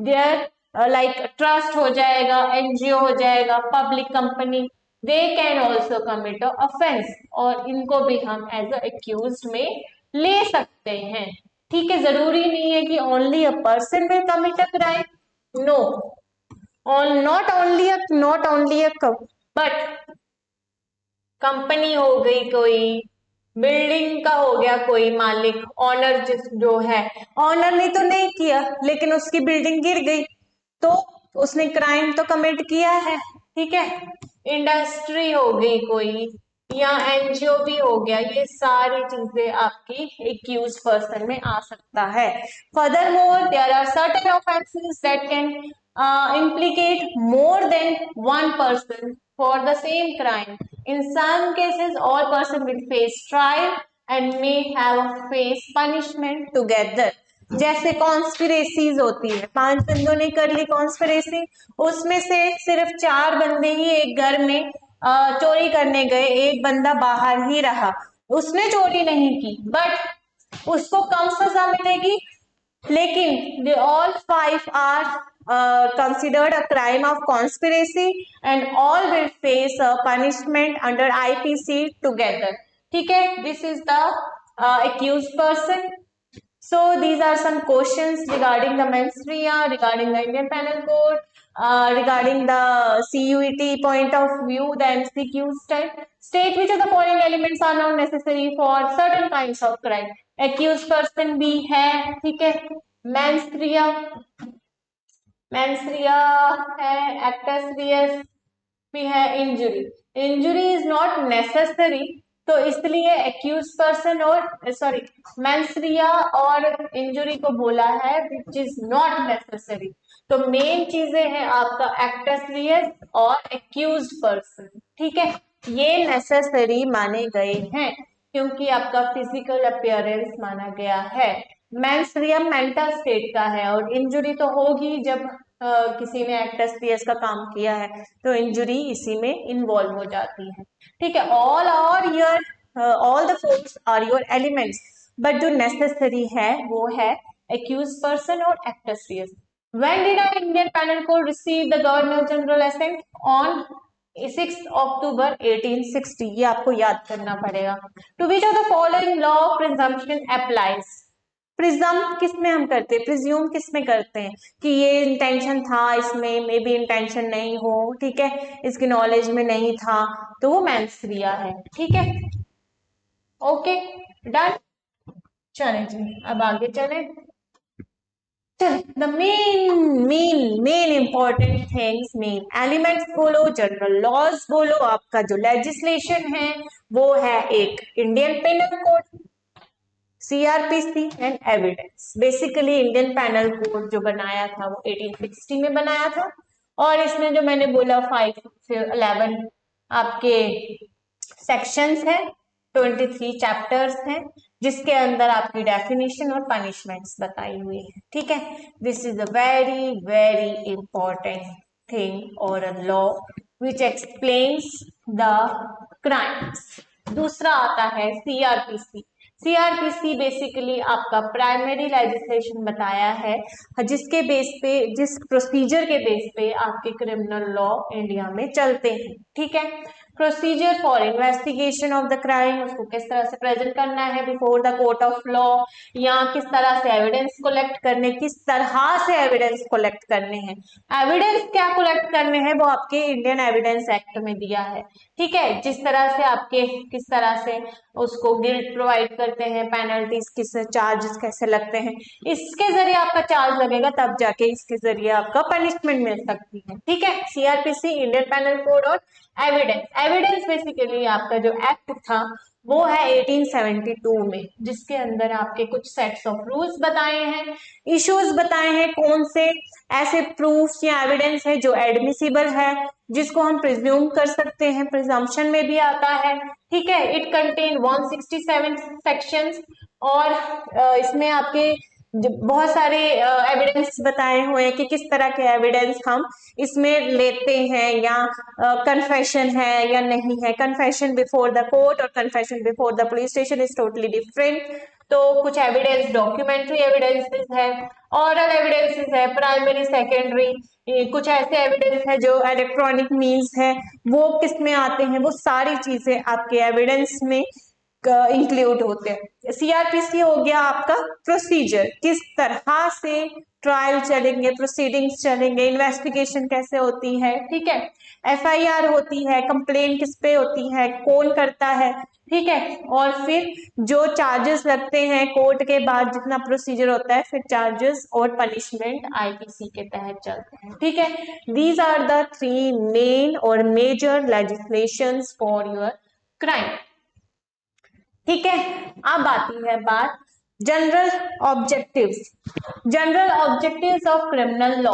there like trust हो जाएगा, NGO हो जाएगा, public company, they can also commit a offense और इनको भी हम as a accused में ले सकते हैं। ठीक है, जरूरी नहीं है कि only a person will commit a crime, no, और not only a but company हो गई, कोई बिल्डिंग का हो गया, कोई मालिक, ऑनर जो है, ऑनर ने तो नहीं किया लेकिन उसकी बिल्डिंग गिर गई तो उसने क्राइम तो कमिट किया है। ठीक है, इंडस्ट्री हो गई कोई या एनजीओ भी हो गया, ये सारी चीजें आपकी एक्यूज पर्सन में आ सकता है। Furthermore there are certain offences that can implicate more than one person for the same crime. In some cases, all persons will face trial and may have face punishment together. जैसे कॉन्स्पिरेसीज होती है, 5 बंदों ने कर ली कॉन्स्पिरेसी, उसमें से सिर्फ 4 बंदे ही एक घर में चोरी करने गए, एक बंदा बाहर ही रहा, उसने चोरी नहीं की बट उसको कम सजा मिलेगी, लेकिन they all 5 are considered a crime of conspiracy and all will face a punishment under IPC together. ठीक है, this is the accused person. So these are some questions regarding the mens rea, regarding the Indian Penal Code, regarding the CUET point of view, the MCQs type. State which of the following elements are not necessary for certain kinds of crime. Accused person भी है, ठीक है, mens rea है, actus reus भी है, इंजुरी इज नॉट नेसेसरी, तो इसलिए एक्यूज पर्सन और सॉरी मेंस रिया और इंजुरी को बोला है विच इज नॉट नेसेसरी। तो मेन चीजें हैं आपका एक्टस रियस और एक्यूज पर्सन। ठीक है, ये नेसेसरी माने गए हैं क्योंकि आपका फिजिकल अपीयरेंस माना गया है। मेंस्ट्रुअम मेंटल स्टेट का है और इंजुरी तो होगी जब किसी ने एक्टस पीएस का काम किया है तो इंजुरी इसी में इन्वॉल्व हो जाती है। ठीक है, all are your all the force are your elements, but जो नेसेसरी है वो है एक्यूज पर्सन और एक्टस पीएस। When did our Indian Penal Code receive the Governor General Assent? On 6 अक्टूबर 1860। ये आपको याद करना पड़ेगा। To which of the following law presumption applies? Prism किस में हम करते हैं, प्रिज्यूम किस में करते हैं कि ये इंटेंशन था इसमें, मे बी इंटेंशन नहीं हो, ठीक है, इसकी नॉलेज में नहीं था, तो वो मैंसरिया है। ठीक है, ओके, डन। चले जी, अब आगे चले। The main important things, main elements बोलो, जनरल लॉज बोलो, आपका जो लेजिस्लेशन है वो है एक Indian penal code, CrPC and evidence. Basically Indian penal code जो बनाया था वो 1860 में बनाया था और इसमें जो मैंने बोला 5 से 11 आपके सेक्शंस हैं, 23 चैप्टर्स हैं जिसके अंदर आपकी डेफिनेशन और पनिशमेंट्स बताई हुई है। ठीक है, this is a very very important thing और a law which explains the crimes. दूसरा आता है सीआरपीसी। सीआरपीसी बेसिकली आपका प्राइमरी लेजिस्लेशन बताया है जिसके बेस पे, जिस प्रोसीजर के बेस पे आपके क्रिमिनल लॉ इंडिया में चलते हैं। ठीक है, procedure for investigation of the crime, उसको किस तरह से प्रेजेंट करना है before the court of law, या किस तरह से एविडेंस कलेक्ट करने, किस तरह से एविडेंस कलेक्ट करने हैं, एविडेंस क्या कलेक्ट करने हैं वो आपके इंडियन एविडेंस एक्ट में दिया है। ठीक है, जिस तरह से आपके किस तरह से उसको गिल्ट प्रोवाइड करते हैं, पेनल्टीज किस, चार्जेस कैसे लगते हैं, इसके जरिए आपका चार्ज लगेगा तब जाके इसके जरिए आपका पनिशमेंट मिल सकती है। ठीक है, सीआरपीसी, इंडियन पेनल कोड और एविडेंस। एविडेंस बेसिकली आपका जो एक्ट था वो है 1872 में, जिसके अंदर आपके कुछ सेट्स ऑफ रूल्स बताए हैं, इश्यूज बताए हैं, कौन से ऐसे प्रूफ्स या एविडेंस है जो एडमिसिबल है, जिसको हम प्रिज्यूम कर सकते हैं, प्रिजम्पशन में भी आता है। ठीक है, इट कंटेन 167 सेक्शंस और इसमें आपके बहुत सारे एविडेंस बताए हुए हैं कि किस तरह के एविडेंस हम इसमें लेते हैं, या कन्फेशन है या नहीं है। कन्फेशन बिफोर द कोर्ट और confession before the police station is totally different. तो कुछ एविडेंस डॉक्यूमेंट्री एविडेंसेस है, ऑरल एविडेंसेस है, प्राइमरी सेकेंडरी, कुछ ऐसे एविडेंस है जो इलेक्ट्रॉनिक मीन्स है, वो किस में आते हैं, वो सारी चीजें आपके एविडेंस में इंक्लूड होते हैं। सीआरपीसी हो गया आपका प्रोसीजर, किस तरह से ट्रायल चलेंगे, प्रोसीडिंग्स चलेंगे, इन्वेस्टिगेशन कैसे होती है। ठीक है, एफआईआर होती है, कंप्लेन किस पे होती है, कौन करता है। ठीक है, और फिर जो चार्जेस लगते हैं कोर्ट के बाद, जितना प्रोसीजर होता है, फिर चार्जेस और पनिशमेंट आईपीसी के तहत चलते हैं। ठीक है, दीज आर द 3 मेन और major legislations for your crime. ठीक है, अब आती है बात general objectives. General objectives of criminal law.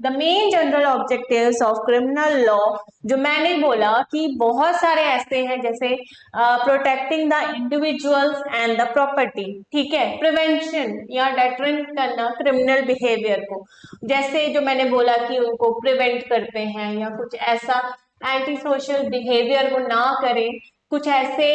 The main general objectives of criminal law, जो मैंने बोला कि बहुत सारे ऐसे हैं, जैसे protecting the individuals and the property. ठीक है, प्रिवेंशन या डेटरेंट करना क्रिमिनल बिहेवियर को, जैसे जो मैंने बोला कि उनको प्रिवेंट करते हैं या कुछ ऐसा एंटी सोशल बिहेवियर को ना करें, कुछ ऐसे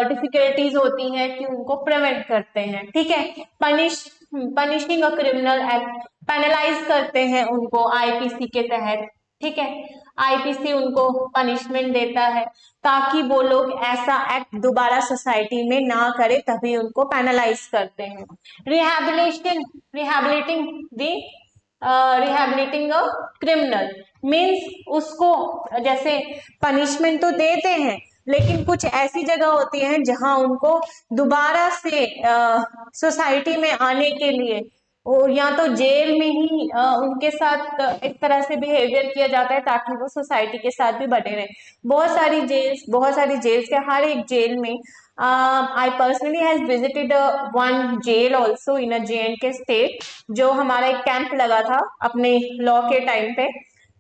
डिफिकल्टीज होती हैं कि उनको प्रिवेंट करते हैं। ठीक है, punishing a criminal act, penalise करते हैं उनको आईपीसी के तहत। ठीक है, आईपीसी उनको पनिशमेंट देता है ताकि वो लोग ऐसा एक्ट दोबारा सोसाइटी में ना करे, तभी उनको पेनलाइज करते हैं। रिहैबिलिटिंग द रिहैबिलिटिंग अ क्रिमिनल मीन्स उसको, जैसे पनिशमेंट तो देते हैं लेकिन कुछ ऐसी जगह होती है जहां उनको दोबारा से सोसाइटी में आने के लिए और या तो जेल में ही उनके साथ एक तरह से बिहेवियर किया जाता है ताकि वो सोसाइटी के साथ भी बने रहे। बहुत सारी जेल्स के, हर एक जेल में I personally has visited one jail also in a JNK state, जो हमारा एक कैंप लगा था अपने लॉ के टाइम पे।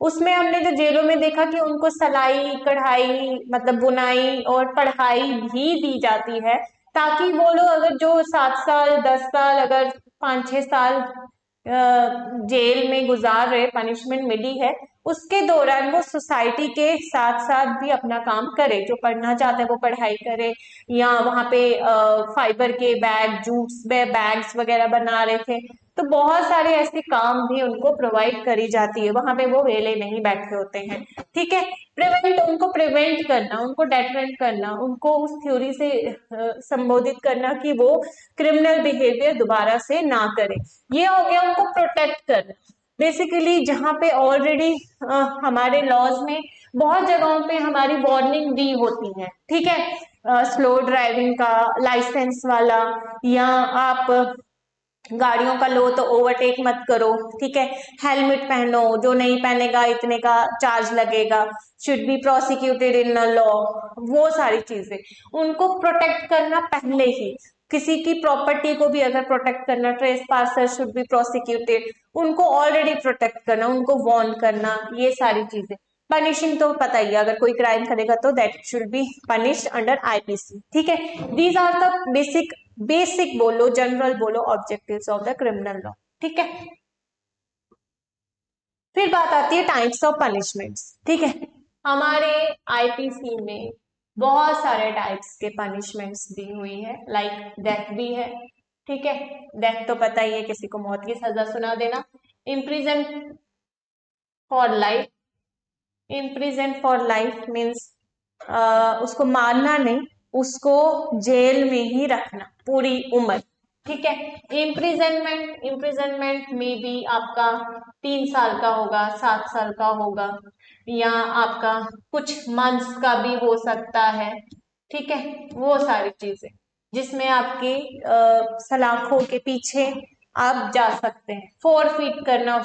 उसमें हमने जो जेलों में देखा कि उनको सिलाई कढ़ाई मतलब बुनाई और पढ़ाई भी दी जाती है, ताकि वो लोग अगर जो 7 साल 10 साल अगर 5-6 साल जेल में गुजार रहे, पनिशमेंट मिली है, उसके दौरान वो सोसाइटी के साथ साथ भी अपना काम करे, जो पढ़ना चाहता है वो पढ़ाई करे, या वहां पे फाइबर के बैग जूट्स बैग्स वगैरह बना रहे थे, तो बहुत सारे ऐसे काम भी उनको प्रोवाइड करी जाती है, वहां पे वो वेले नहीं बैठे होते हैं। ठीक है, उनको प्रिवेंट करना, उनको डेटरेंट करना, उनको उस थ्योरी से संबोधित करना कि वो क्रिमिनल बिहेवियर दोबारा से ना करे। ये हो गया उनको प्रोटेक्ट करना। बेसिकली जहाँ पे ऑलरेडी हमारे लॉज में बहुत जगहों पे हमारी वार्निंग दी होती है, ठीक है, स्लो ड्राइविंग का लाइसेंस वाला, या आप गाड़ियों का लो तो ओवरटेक मत करो, ठीक है, हेलमेट पहनो, जो नहीं पहनेगा इतने का चार्ज लगेगा, should be prosecuted in law, वो सारी चीजें उनको प्रोटेक्ट करना पहले ही। किसी की प्रॉपर्टी को भी अगर प्रोटेक्ट करना, ट्रेसपासर शुड बी प्रोसिक्यूटेड, उनको ऑलरेडी प्रोटेक्ट करना, उनको वार्न करना, ये सारी चीजें। पनिशिंग तो पता ही है, अगर कोई क्राइम करेगा तो that should be punished under IPC. ठीक है, दीज आर द बेसिक बोलो, जनरल बोलो, objectives of the criminal law. ठीक है, फिर बात आती है टाइप्स ऑफ पनिशमेंट्स। ठीक है, हमारे आईपीसी में बहुत सारे टाइप्स के पनिशमेंट्स दी हुई है, लाइक डेथ भी है। ठीक है, डेथ तो पता ही है, किसी को मौत की सजा सुना देना। Imprison for life, imprison for life means उसको मारना नहीं, उसको जेल में ही रखना पूरी उम्र। ठीक है, इम्प्रिजनमेंट में भी आपका 3 साल का होगा, 7 साल का होगा, या आपका कुछ मंथ्स का भी हो सकता है। ठीक है, वो सारी चीजें जिसमें आपकी सलाखों के पीछे आप जा सकते हैं। फॉरफिट करना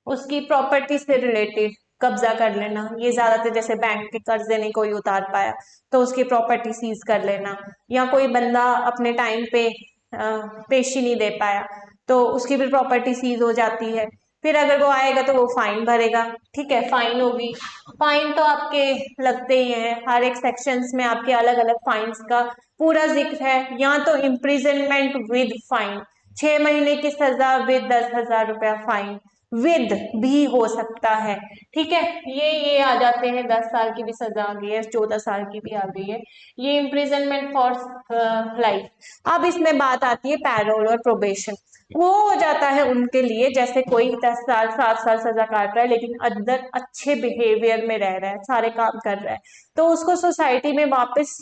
उसकी प्रॉपर्टी से रिलेटेड कब्जा कर लेना, ये ज्यादातर जैसे बैंक के कर्जे नहीं कोई उतार पाया तो उसकी प्रॉपर्टी सीज कर लेना, या कोई बंदा अपने टाइम पे पेशी नहीं दे पाया तो उसकी भी प्रॉपर्टी सीज हो जाती है। फिर अगर वो आएगा तो वो फाइन भरेगा। ठीक है, फाइन होगी, फाइन तो आपके लगते ही हैं, हर एक सेक्शंस में आपके अलग अलग फाइन्स का पूरा जिक्र है। या तो इम्प्रिजनमेंट विद फाइन, 6 महीने की सजा विद 10,000 रुपया फाइन, विद भी हो सकता है। ठीक है, ये आ जाते हैं, 10 साल की भी सजा आ गई है, 14 साल की भी आ गई है, ये इम्प्रिजनमेंट फॉर लाइफ। अब इसमें बात आती है पैरोल और प्रोबेशन। वो हो जाता है उनके लिए जैसे कोई 10 साल 7 साल सजा काट रहा है लेकिन अंदर अच्छे बिहेवियर में रह रहा है, सारे काम कर रहा है, तो उसको सोसाइटी में वापस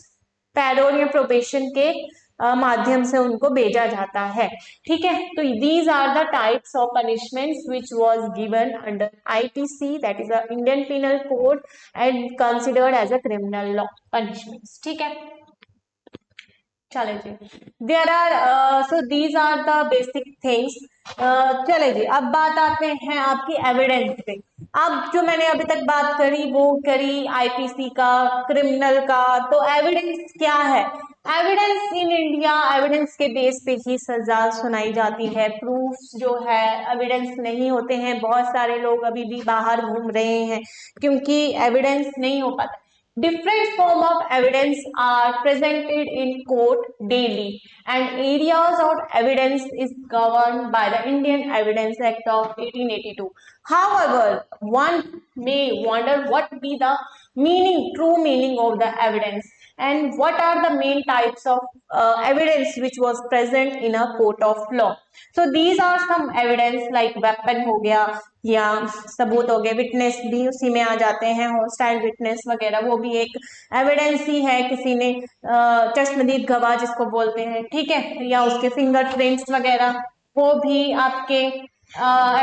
पैरोल या प्रोबेशन के माध्यम से उनको भेजा जाता है। ठीक है, तो these are the types of punishments which was given under IPC, that is the Indian penal code and considered as a criminal law punishments. ठीक है, चले जी, there are so these are the basic things. चले जी, अब बात आते हैं आपकी एविडेंस पे। अब जो मैंने अभी तक बात करी वो करी आईपीसी का, क्रिमिनल का, तो एविडेंस क्या है? एविडेंस इन इंडिया, एविडेंस के बेस पे ही सजा सुनाई जाती है। प्रूफ जो है एविडेंस नहीं होते हैं, बहुत सारे लोग अभी भी बाहर घूम रहे हैं क्योंकि एविडेंस नहीं हो पाता। Different form of evidence are presented in court daily, and areas of evidence is governed by the Indian Evidence Act of 1882. However, one may wonder what be the true meaning of the evidence, and what are the main types of evidence which was present in a court of law. So these are some evidence like weapon हो गया या सबूत हो गए, विटनेस भी उसी में आ जाते हैं, हॉस्टाइल विटनेस वगैरह वो भी एक एविडेंस ही है, किसी ने चश्मदीद गवाह जिसको बोलते हैं, ठीक है, या उसके फिंगरप्रिंट्स वगैरह वो भी आपके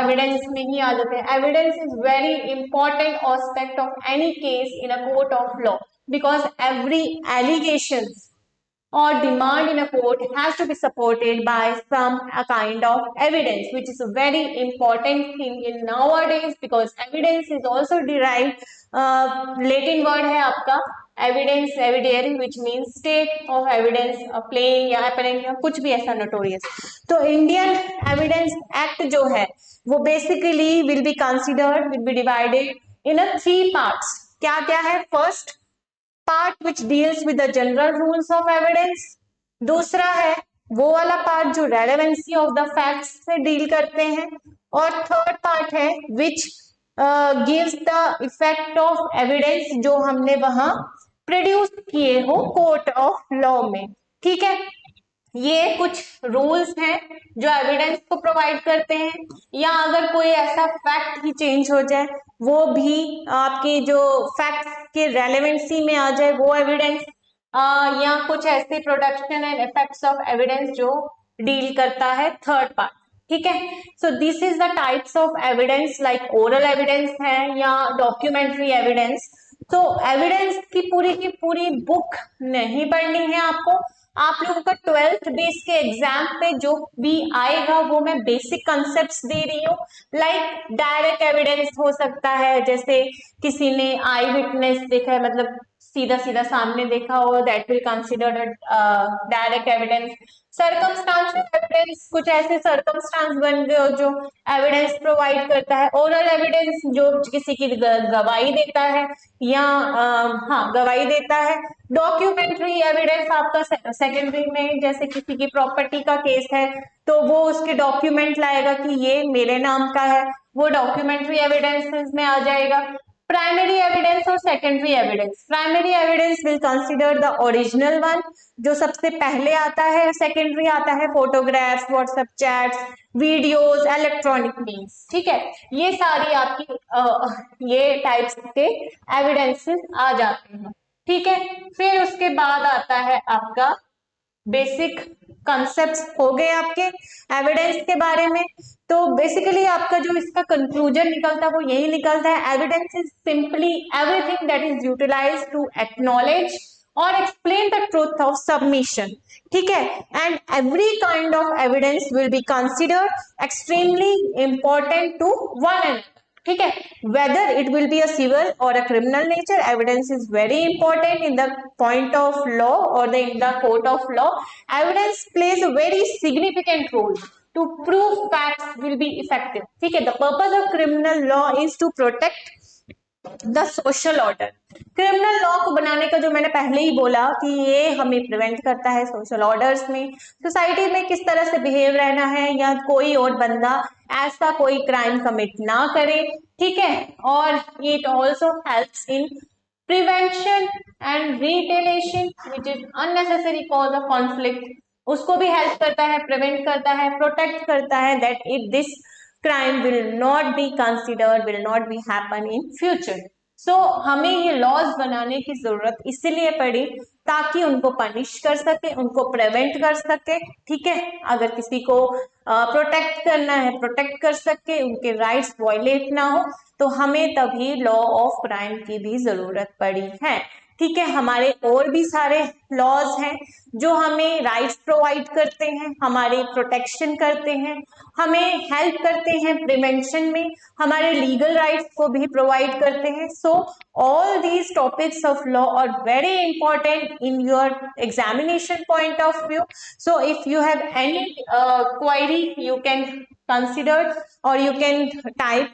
एविडेंस में ही आ जाते हैं। Evidence is very important aspect of any case in a court of law because every allegation or demand in a court has to be supported by some kind of evidence, which is a very important thing in nowadays because evidence is also derived, Latin word है आपका evidence, evidere, which means state of evidence, plain या apparent या कुछ भी ऐसा notorious. तो Indian Evidence Act जो है वो basically will be considered, will be divided in a 3 parts. क्या क्या है? First part which deals with the general rules of evidence, दूसरा है वो वाला पार्ट जो रेलेवेंसी ऑफ द फैक्ट्स से डील करते हैं, और थर्ड पार्ट है which gives the effect of evidence जो हमने वहां प्रोड्यूस किए हो कोर्ट ऑफ लॉ में. ठीक है, ये कुछ रूल्स हैं जो एविडेंस को प्रोवाइड करते हैं, या अगर कोई ऐसा फैक्ट ही चेंज हो जाए वो भी आपकी जो फैक्ट के रेलेवेंसी में आ जाए वो एविडेंस, या कुछ ऐसे production and effects of evidence जो डील करता है थर्ड पार्ट. ठीक है, so this is the types of evidence, like oral evidence है या डॉक्यूमेंट्री एविडेंस. तो एविडेंस की पूरी बुक नहीं पढ़नी है आपको, आप लोगों का 12th बेस के एग्जाम पे जो भी आएगा वो मैं बेसिक कंसेप्ट्स दे रही हूँ. लाइक डायरेक्ट एविडेंस हो सकता है, जैसे किसी ने आई विटनेस देखा है, मतलब सीधा सीधा सामने देखा हो, that will considered direct evidence. Circumstantial evidence, कुछ ऐसे सर्कमस्टांस बन गए जो एविडेंस प्रोवाइड करता है. ओरल एविडेंस जो किसी की गवाही देता है या हाँ गवाही देता है. डॉक्यूमेंट्री एविडेंस आपका सेकेंडरी में, जैसे किसी की प्रॉपर्टी का केस है तो वो उसके डॉक्यूमेंट लाएगा कि ये मेरे नाम का है, वो डॉक्यूमेंट्री एविडेंसेस में आ जाएगा. प्राइमरी एविडेंस और secondary evidence. Primary evidence will consider the original one जो सबसे पहले आता है. सेकेंडरी आता है photographs, WhatsApp chats, videos, electronic means. ठीक है, ये सारी आपकी ये टाइप्स के एविडेंसेस आ जाते हैं. ठीक है, फिर उसके बाद आता है आपका बेसिक कंसेप्ट्स हो गए आपके एविडेंस के बारे में. तो बेसिकली आपका जो इसका कंक्लूजन निकलता है वो यही निकलता है, evidence is simply everything that is utilized to acknowledge और explain the truth of submission. ठीक है, and every kind of evidence will be considered extremely important to one end. ठीक है, whether it will be a civil or a criminal nature, evidence is very important in the point of law or in the court of law. Evidence plays a very significant role to prove facts will be effective. ठीक है, the purpose of criminal law is to protect the social order. Criminal law को बनाने का जो मैंने पहले ही बोला कि ये हमें प्रिवेंट करता है सोशल ऑर्डर्स में, सोसाइटी में किस तरह से बिहेव रहना है या कोई और बंदा ऐसा कोई क्राइम कमिट ना करे. ठीक है, और it also helps in prevention and retaliation which is unnecessary cause of conflict. उसको भी हेल्प करता है, प्रिवेंट करता है, प्रोटेक्ट करता है, that it this crime will not be considered, will not be happen in future. So हमें ये लॉज बनाने की जरूरत इसीलिए पड़ी ताकि उनको पनिश कर सके, उनको प्रिवेंट कर सके. ठीक है, अगर किसी को प्रोटेक्ट करना है प्रोटेक्ट कर सके, उनके राइट्स वायलेट ना हो, तो हमें तभी लॉ ऑफ क्राइम की भी जरूरत पड़ी है. ठीक है, हमारे और भी सारे लॉज हैं जो हमें राइट्स प्रोवाइड करते हैं, हमारी प्रोटेक्शन करते हैं, हमें हेल्प करते हैं प्रिवेंशन में, हमारे लीगल राइट्स को भी प्रोवाइड करते हैं. So all these topics of law are very important in your examination point of view. So if you have any query you can consider or you can type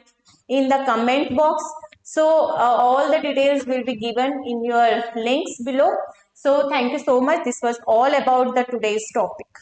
in the comment box. So all the details will be given in your links below. So thank you so much. This was all about the today's topic.